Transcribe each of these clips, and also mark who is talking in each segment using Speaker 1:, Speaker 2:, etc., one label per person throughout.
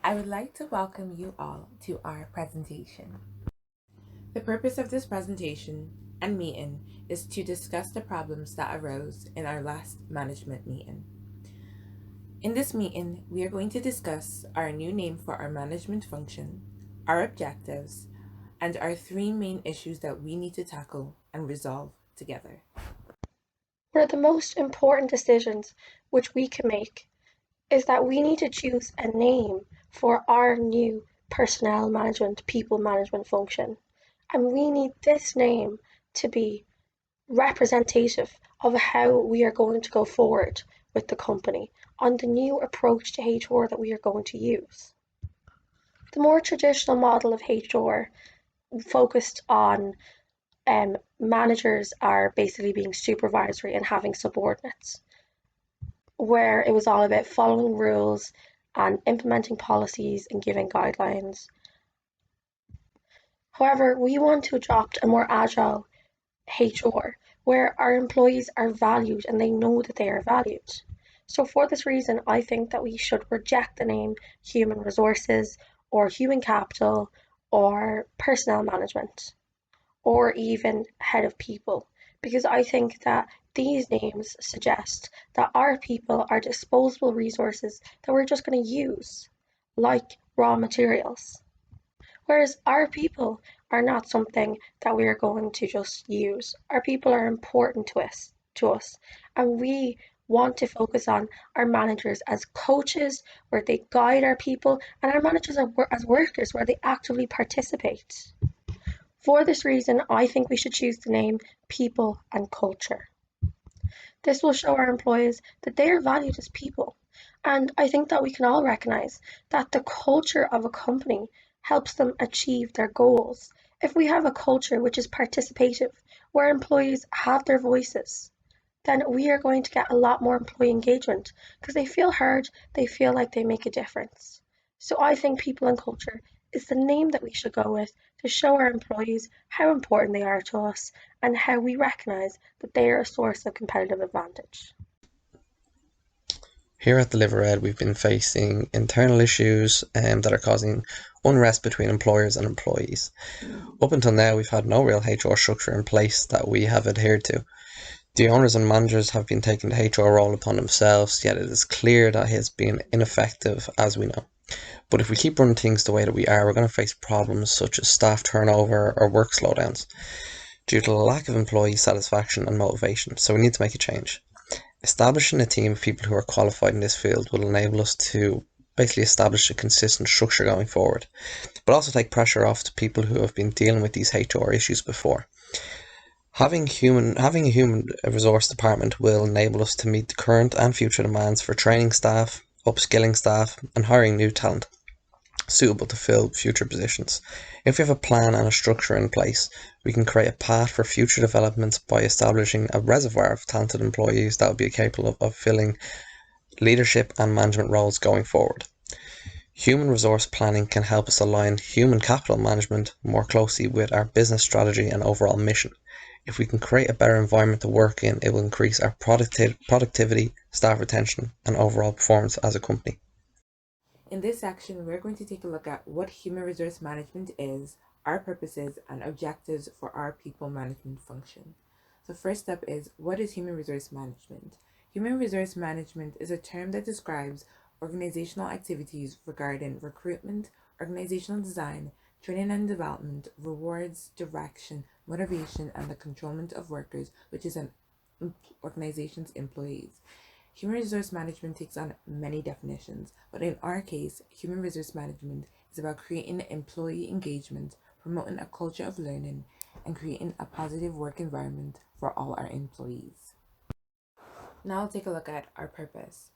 Speaker 1: I would like to welcome you all to our presentation. The purpose of this presentation and meeting is to discuss the problems that arose in our last management meeting. In this meeting, we are going to discuss our new name for our management function, our objectives, and our three main issues that we need to tackle and resolve together.
Speaker 2: One of the most important decisions which we can make is that we need to choose a name for our new personnel management, people management function. And we need this name to be representative of how we are going to go forward with the company on the new approach to HR that we are going to use. The more traditional model of HR focused on managers are basically being supervisory and having subordinates, where it was all about following rules and implementing policies and giving guidelines. However, we want to adopt a more agile HR where our employees are valued and they know that they are valued. So, for this reason, I think that we should reject the name human resources or human capital or personnel management or even head of people, because I think that these names suggest that our people are disposable resources that we're just going to use, like raw materials. Whereas our people are not something that we are going to just use. Our people are important to us, and we want to focus on our managers as coaches, where they guide our people, and our managers as workers, where they actively participate. For this reason, I think we should choose the name People and Culture. This will show our employees that they are valued as people. And I think that we can all recognize that the culture of a company helps them achieve their goals. If we have a culture which is participative, where employees have their voices, then we are going to get a lot more employee engagement because they feel heard, they feel like they make a difference. So I think People and Culture is the name that we should go with to show our employees how important they are to us and how we recognise that they are a source of competitive advantage.
Speaker 3: Here at DesignEd, we've been facing internal issues that are causing unrest between employers and employees. Up until now, we've had no real HR structure in place that we have adhered to. The owners and managers have been taking the HR role upon themselves, yet it is clear that it has been ineffective, as we know. But if we keep running things the way that we are, we're going to face problems such as staff turnover or work slowdowns due to the lack of employee satisfaction and motivation. So we need to make a change. Establishing a team of people who are qualified in this field will enable us to basically establish a consistent structure going forward, but also take pressure off the people who have been dealing with these HR issues before. Having a human resource department will enable us to meet the current and future demands for training staff, upskilling staff, and hiring new talent suitable to fill future positions. If we have a plan and a structure in place, we can create a path for future developments by establishing a reservoir of talented employees that will be capable of filling leadership and management roles going forward. Human resource planning can help us align human capital management more closely with our business strategy and overall mission. If we can create a better environment to work in, it will increase our productivity, staff retention, and overall performance as a company.
Speaker 1: In this section, we're going to take a look at what human resource management is, our purposes, and objectives for our people management function. So, first up is what is human resource management? Human resource management is a term that describes organizational activities regarding recruitment, organizational design, training and development, rewards, direction, motivation, and the controlment of workers, which is an organization's employees. Human resource management takes on many definitions, but in our case, human resource management is about creating employee engagement, promoting a culture of learning, and creating a positive work environment for all our employees. Now take a look at our purpose.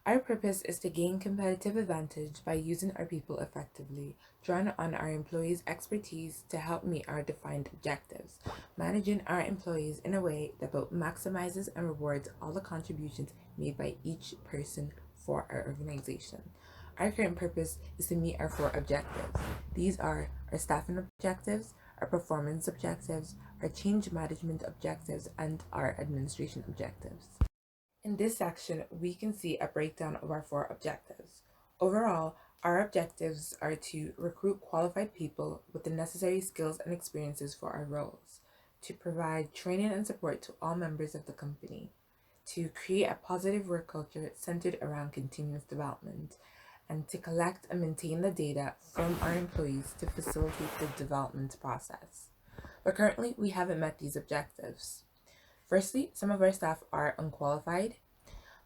Speaker 1: Our purpose is to gain competitive advantage by using our people effectively, drawing on our employees' expertise to help meet our defined objectives, managing our employees in a way that both maximizes and rewards all the contributions made by each person for our organization. Our current purpose is to meet our four objectives. These are our staffing objectives, our performance objectives, our change management objectives, and our administration objectives. In this section, we can see a breakdown of our four objectives. Overall, Our objectives are to recruit qualified people with the necessary skills and experiences for our roles, to provide training and support to all members of the company, to create a positive work culture centered around continuous development, and to collect and maintain the data from our employees to facilitate the development process. But currently, we haven't met these objectives. Firstly, some of our staff are unqualified.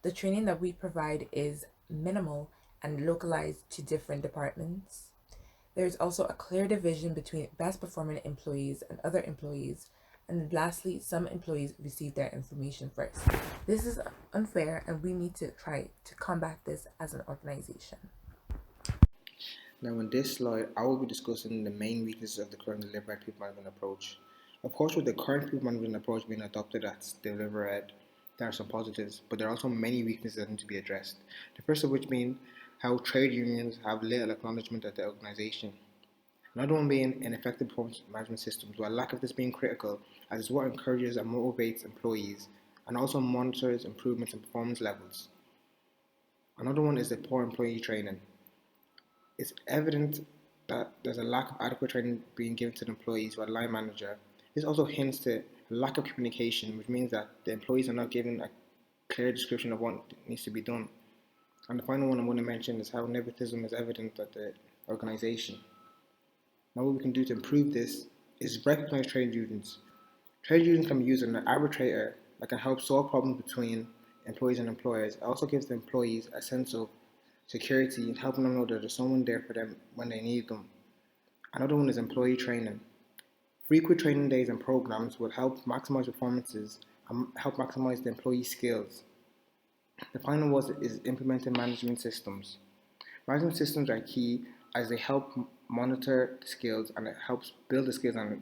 Speaker 1: The training that we provide is minimal and localized to different departments. There's also a clear division between best performing employees and other employees. And lastly, some employees receive their information first. This is unfair, and we need to try to combat this as an organization.
Speaker 4: Now in this slide, I will be discussing the main weaknesses of the current DesignEd people management approach. Of course, with the current people management approach being adopted at DesignEd, there are some positives, but there are also many weaknesses that need to be addressed. The first of which being how trade unions have little acknowledgement of the organization. Another one being ineffective performance management systems, while lack of this being critical, as it's what encourages and motivates employees, and also monitors improvements in performance levels. Another one is the poor employee training. It's evident that there's a lack of adequate training being given to the employees by the line manager. This also hints to a lack of communication, which means that the employees are not given a clear description of what needs to be done. And the final one I'm going to mention is how nepotism is evident at the organization. Now what we can do to improve this is recognize trade unions. Trade unions can be used as an arbitrator that can help solve problems between employees and employers. It also gives the employees a sense of security and helping them know that there's someone there for them when they need them. Another one is employee training. Frequent training days and programs will help maximize performances and help maximize the employee skills. The final one is implementing management systems. Management systems are key as they help monitor the skills, and it helps build the skills and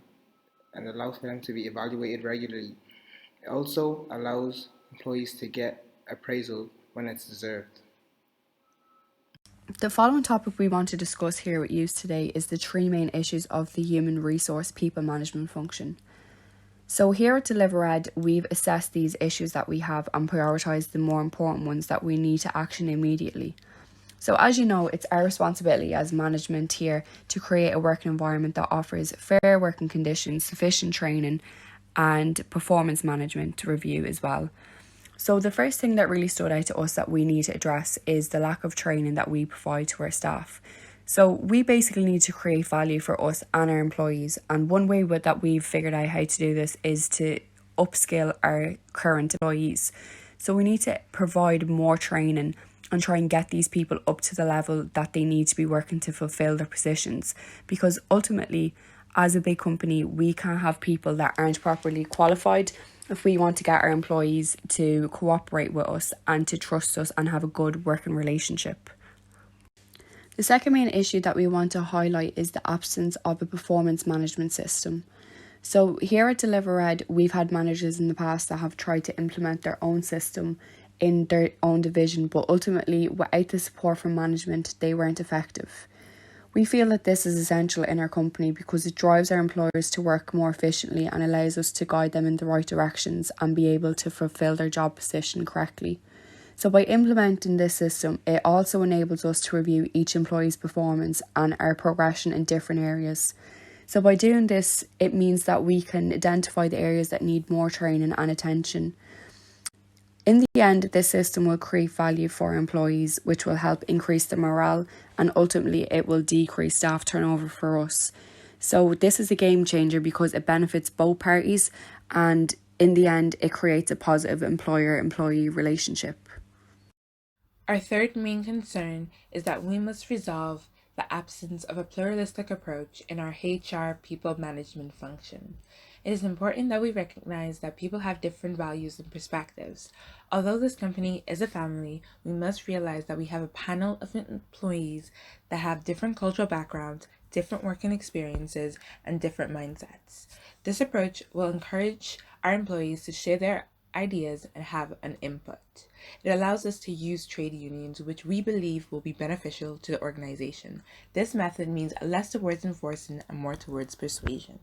Speaker 4: allows for them to be evaluated regularly. It also allows employees to get appraisal when it's deserved.
Speaker 5: The following topic we want to discuss here with you today is the three main issues of the human resource people management function. So here at DesignEd, we've assessed these issues that we have and prioritised the more important ones that we need to action immediately. So as you know, it's our responsibility as management here to create a working environment that offers fair working conditions, sufficient training and performance management review as well. So the first thing that really stood out to us that we need to address is the lack of training that we provide to our staff. So we basically need to create value for us and our employees. And one way that we've figured out how to do this is to upskill our current employees. So we need to provide more training and try and get these people up to the level that they need to be working to fulfill their positions. Because ultimately, as a big company, we can't have people that aren't properly qualified if we want to get our employees to cooperate with us and to trust us and have a good working relationship. The second main issue that we want to highlight is the absence of a performance management system. So here at DesignEd, we've had managers in the past that have tried to implement their own system in their own division, but ultimately, without the support from management, they weren't effective. We feel that this is essential in our company because it drives our employers to work more efficiently and allows us to guide them in the right directions and be able to fulfill their job position correctly. So by implementing this system, it also enables us to review each employee's performance and our progression in different areas. So by doing this, it means that we can identify the areas that need more training and attention. In the end, this system will create value for employees, which will help increase the morale, and ultimately it will decrease staff turnover for us. So this is a game changer because it benefits both parties, and in the end, it creates a positive employer-employee relationship.
Speaker 1: Our third main concern is that we must resolve the absence of a pluralistic approach in our HR people management function. It is important that we recognize that people have different values and perspectives. Although this company is a family, we must realize that we have a panel of employees that have different cultural backgrounds, different working experiences, and different mindsets. This approach will encourage our employees to share their ideas and have an input. It allows us to use trade unions, which we believe will be beneficial to the organization. This method means less towards enforcing and more towards persuasion.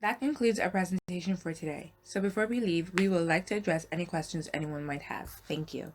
Speaker 1: That concludes our presentation for today. So before we leave, we would like to address any questions anyone might have. Thank you.